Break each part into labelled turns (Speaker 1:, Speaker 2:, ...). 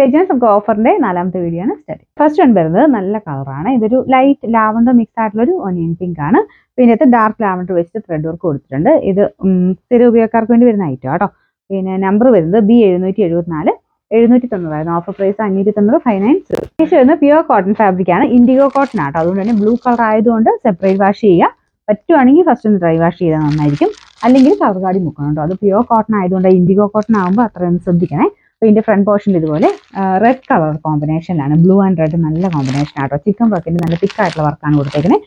Speaker 1: Legends നമുക്ക് ഓഫറിന്റെ 4ാമത്തെ video ആണ് start. First one വരുന്നത് നല്ല കളറാണ്. ഇതൊരു ലൈറ്റ് ലാവണ്ടർ മിക്സ് ആയിട്ടുള്ള ഒരു ഒനിയൻ പിങ്ക് ആണ്. പിന്നെ ഇത് ഡാർക്ക് ലാവണ്ടർ വെച്ചിട്ട് ത്രെഡ് വർക്ക് കൊടുത്തിട്ടുണ്ട്. ഇത് സ്ഥിര ഉപയോഗക്കാർക്ക് വേണ്ടി വരുന്ന ഐറ്റം കേട്ടോ. പിന്നെ നമ്പർ വരുന്നത് B774 790 ഓഫർ പ്രൈസ് 590 590. വരുന്നത് പ്യുവർ കോട്ടൺ ഫാബ്രിക് ആണ്. ഇൻഡിഗോ കോട്ടൺ ആട്ടോ. അതുകൊണ്ട് തന്നെ ബ്ലൂ കളർ ആയതുകൊണ്ട് സെപ്പറേറ്റ് വാഷ് ചെയ്യുക. പറ്റുവാണെങ്കിൽ ഫസ്റ്റ് ഒന്ന് ഡ്രൈ വാഷ് ചെയ്താൽ നന്നായിരിക്കും. അല്ലെങ്കിൽ കവർ കാർഡിൽ മുക്കണം കേട്ടോ. അത് പ്യുവർ കോട്ടൺ ആയതുകൊണ്ട് ഇൻഡിഗോ കോട്ടൺ ആകുമ്പോൾ അത്രയൊന്ന് ശ്രദ്ധിക്കണേ. അപ്പോൾ ഇതിന്റെ ഫ്രണ്ട് പോർഷനിൽ ഇതുപോലെ റെഡ് കളർ കോമ്പിനേഷനിലാണ്. ബ്ലൂ ആൻഡ് റെഡ് നല്ല കോമ്പിനേഷൻ ആട്ടോ. ചിക്കൻ വർക്കിന്റെ നല്ല തിക്കായിട്ടുള്ള വർക്കാണ് കൊടുത്തേക്കുന്നത്.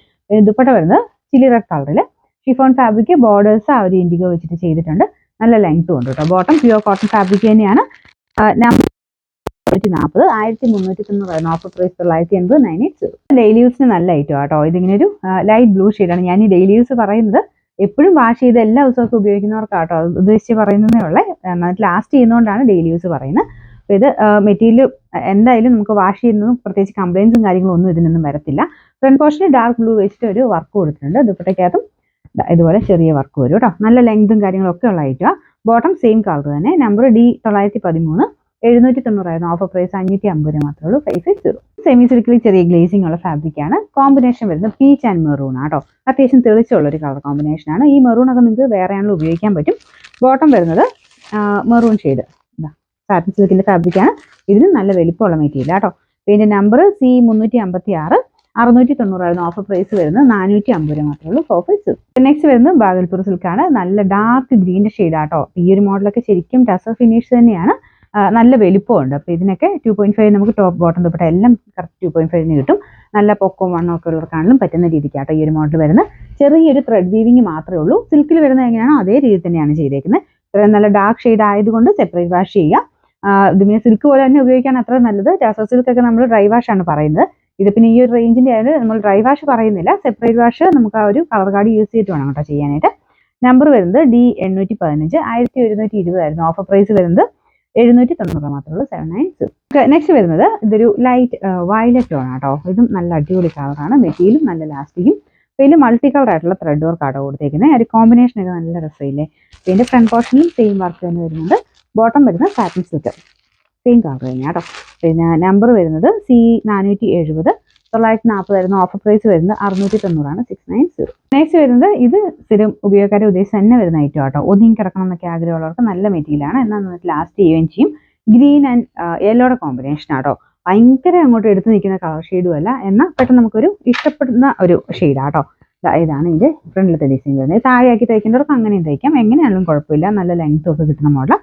Speaker 1: ദുപ്പട്ട വരുന്നത് ചില്ലി റെഡ് കളറിൽ ഷിഫോൺ ഫാബ്രിക് ബോർഡേഴ്സ് ആ ഒരു ഇൻഡിഗോ വെച്ചിട്ട് ചെയ്തിട്ടുണ്ട്. നല്ല ലെങ്ത്തും ഉണ്ട് കേട്ടോ. ബോട്ടം പ്യുവർ കോട്ടൺ ഫാബ്രിക് തന്നെയാണ്. 1390 1390 ഓഫർ പ്രൈസ് 980 980. ഡെയിലി യൂസിന് നല്ല ഐറ്റം കേട്ടോ. ഇതിങ്ങനെ ഒരു ലൈറ്റ് ബ്ലൂ ഷെയ്ഡാണ്. ഞാൻ ഈ ഡെയിലി യൂസ് പറയുന്നത് എപ്പോഴും വാഷ് ചെയ്ത് എല്ലാ ദിവസമൊക്കെ ഉപയോഗിക്കുന്നവർക്കാട്ടോ ഉദ്ദേശിച്ച് പറയുന്നതേ ഉള്ളേ. ലാസ്റ്റ് ചെയ്യുന്നതുകൊണ്ടാണ് ഡെയിലി യൂസ് പറയുന്നത്. അപ്പോൾ ഇത് മെറ്റീരിയൽ എന്തായാലും നമുക്ക് വാഷ് ചെയ്യുന്നതും പ്രത്യേകിച്ച് കംപ്ലയിൻസും കാര്യങ്ങളും ഒന്നും ഇതിനൊന്നും വരത്തില്ല. ഫ്രണ്ട് പോർഷനിൽ ഡാർക്ക് ബ്ലൂ വെച്ചിട്ട് ഒരു വർക്ക് കൊടുത്തിട്ടുണ്ട്. ദുപ്പട്ടയ്ക്കകത്തും ഇതുപോലെ ചെറിയ വർക്ക് വരും കേട്ടോ. നല്ല ലെങ്തും കാര്യങ്ങളൊക്കെ ഉള്ള ഐറ്റമാണ്. ബോട്ടം സെയിം കളർ തന്നെ. നമ്പർ D913 790 ഓഫർ പ്രൈസ് 550 മാത്രമേ ഉള്ളൂ 560. സെമി സിൽക്കിൽ ചെറിയ ഗ്ലേസിംഗ് ഉള്ള ഫാബ്രിക് ആണ്. കോമ്പിനേഷൻ വരുന്നത് പീച്ച് ആൻഡ് മെറൂൺ ആട്ടോ. അത്യാവശ്യം തെളിച്ചുള്ള ഒരു കളർ കോമ്പിനേഷൻ ആണ്. ഈ മെറൂൺ ഒക്കെ നിങ്ങൾക്ക് വേറെ ആണെങ്കിലും ഉപയോഗിക്കാൻ പറ്റും. ബോട്ടം വരുന്നത് മെറൂൺ ഷെയ്ഡ് സാറ്റിൻ സിൽക്കിന്റെ ഫാബ്രിക് ആണ്. ഇതിന് നല്ല വലിപ്പമുള്ള മെറ്റീരിയൽ ആട്ടോ. പിന്നെ നമ്പർ C356 690 ഓഫർ പ്രൈസ് വരുന്നത് 450 മാത്രമേ ഉള്ളൂ 456. നെക്സ്റ്റ് വരുന്നത് ബാഗൽപൂർ സിൽക്കാണ്. നല്ല ഡാർക്ക് ഗ്രീൻ്റെ ഷെയ്ഡ് ആട്ടോ. ഈ ഒരു മോഡലൊക്കെ ശരിക്കും ടസർ ഫിനിഷ് തന്നെയാണ്. നല്ല വലിപ്പമുണ്ട്. അപ്പോൾ ഇതിനൊക്കെ 2.5 നമുക്ക് ടോപ്പ് ബോട്ടം ദുപ്പട്ട എല്ലാം കറക്റ്റ് 2.5 കിട്ടും. നല്ല പൊക്കവും വണ്ണവും ഒക്കെ ഉള്ളവർക്കാണെങ്കിലും പറ്റുന്ന രീതിക്കാട്ടോ ഈ ഒരു മോഡൽ വരുന്നത്. ചെറിയൊരു ത്രെഡ് വീവിങ് മാത്രമേ ഉള്ളൂ. സിൽക്കിൽ വരുന്നത് എങ്ങനെയാണോ അതേ രീതിയിൽ തന്നെയാണ് ചെയ്തേക്കുന്നത്. നല്ല ഡാർക്ക് ഷെയ്ഡ് ആയതുകൊണ്ട് സെപ്പറേറ്റ് വാഷ് ചെയ്യുക. ഇത് പിന്നെ സിൽക്ക് പോലെ തന്നെ ഉപയോഗിക്കാൻ അത്ര നല്ലത്. ടസർ സിൽക്കൊക്കെ നമ്മൾ ഡ്രൈ വാഷ് ആണ് പറയുന്നത്. ഇത് പിന്നെ ഈ ഒരു റേഞ്ചിന്റെ ആയത് നമ്മൾ ഡ്രൈ വാഷ് പറയുന്നില്ല. സെപ്പറേറ്റ് വാഷ് നമുക്ക് ആ ഒരു കളർ കാർഡ് യൂസ് ചെയ്തിട്ട് വേണം കേട്ടോ ചെയ്യാനായിട്ട്. നമ്പർ വരുന്നത് D815 1120 ഓഫർ പ്രൈസ് വരുന്നത് 790 മാത്രമേ ഉള്ളൂ 790. നെക്സ്റ്റ് വരുന്നത് ഇതൊരു ലൈറ്റ് വയലറ്റ് ടോൺ ആട്ടോ. ഇതും നല്ല അടിപൊളി കളറാണ്. മെറ്റീരിയലും നല്ല ലാസ്റ്റിക്കും. ഇതിൽ മൾട്ടി കളർ ആയിട്ടുള്ള ത്രെഡ് വർക്ക് ആട്ടോ കൊടുത്തേക്കുന്നത്. ഒരു കോമ്പിനേഷൻ ഒക്കെ നല്ല രസമില്ലേ. ഇതിന്റെ ഫ്രണ്ട് പോർഷനിലും സെയിം വർക്ക് തന്നെ വരുന്നുണ്ട്. ബോട്ടം വരുന്നത് സാറ്റിൻ സിൽക്ക് സെയിം കളർ തന്നെയാണ് കേട്ടോ. പിന്നെ നമ്പർ വരുന്നത് C470 940 ഓഫർ പ്രൈസ് വരുന്നത് 690 690. നെക്സ്റ്റ് വരുന്നത് ഇത് സ്ഥിരം ഉപയോഗക്കാരെ ഉദ്ദേശിച്ച് തന്നെ വരുന്ന ഐറ്റം കേട്ടോ. ഒതുങ്ങി കിടക്കണം എന്നൊക്കെ ആഗ്രഹമുള്ളവർക്ക് നല്ല മെറ്റീരിയലാണ്. എന്നാൽ നമുക്ക് ലാസ്റ്റ് ചെയ്യുകയും ചെയ്യും. ഗ്രീൻ ആൻഡ് യെല്ലോയുടെ കോമ്പിനേഷൻ ആട്ടോ. ഭയങ്കര അങ്ങോട്ട് എടുത്ത് നിൽക്കുന്ന കളർ ഷെയ്ഡും അല്ല, എന്നാൽ പെട്ടെന്ന് നമുക്കൊരു ഇഷ്ടപ്പെടുന്ന ഒരു ഷെയ്ഡാട്ടോ. ഇതാണ് ഇതിന്റെ ഫ്രണ്ടിലത്തെ ഡിസൈൻ വരുന്നത്. താഴെയാക്കി തയ്ക്കേണ്ടവർക്ക് അങ്ങനെയും തയ്ക്കാം. എങ്ങനെയാണെങ്കിലും കുഴപ്പമില്ല. നല്ല ലെങ്ത് ഒക്കെ കിട്ടുന്ന മോഡൽ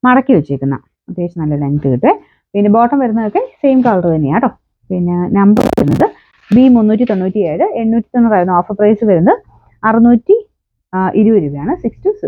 Speaker 1: മടക്കി വെച്ചേക്കുന്ന അത്യാവശ്യം നല്ല ലെങ്ത് കിട്ടും. പിന്നെ ബോട്ടം വരുന്നതൊക്കെ സെയിം കളർ തന്നെയാണ് കേട്ടോ. പിന്നെ നമ്പർ വരുന്നത് B397 890 ഓഫർ പ്രൈസ് വരുന്നത് 620 രൂപയാണ് 620.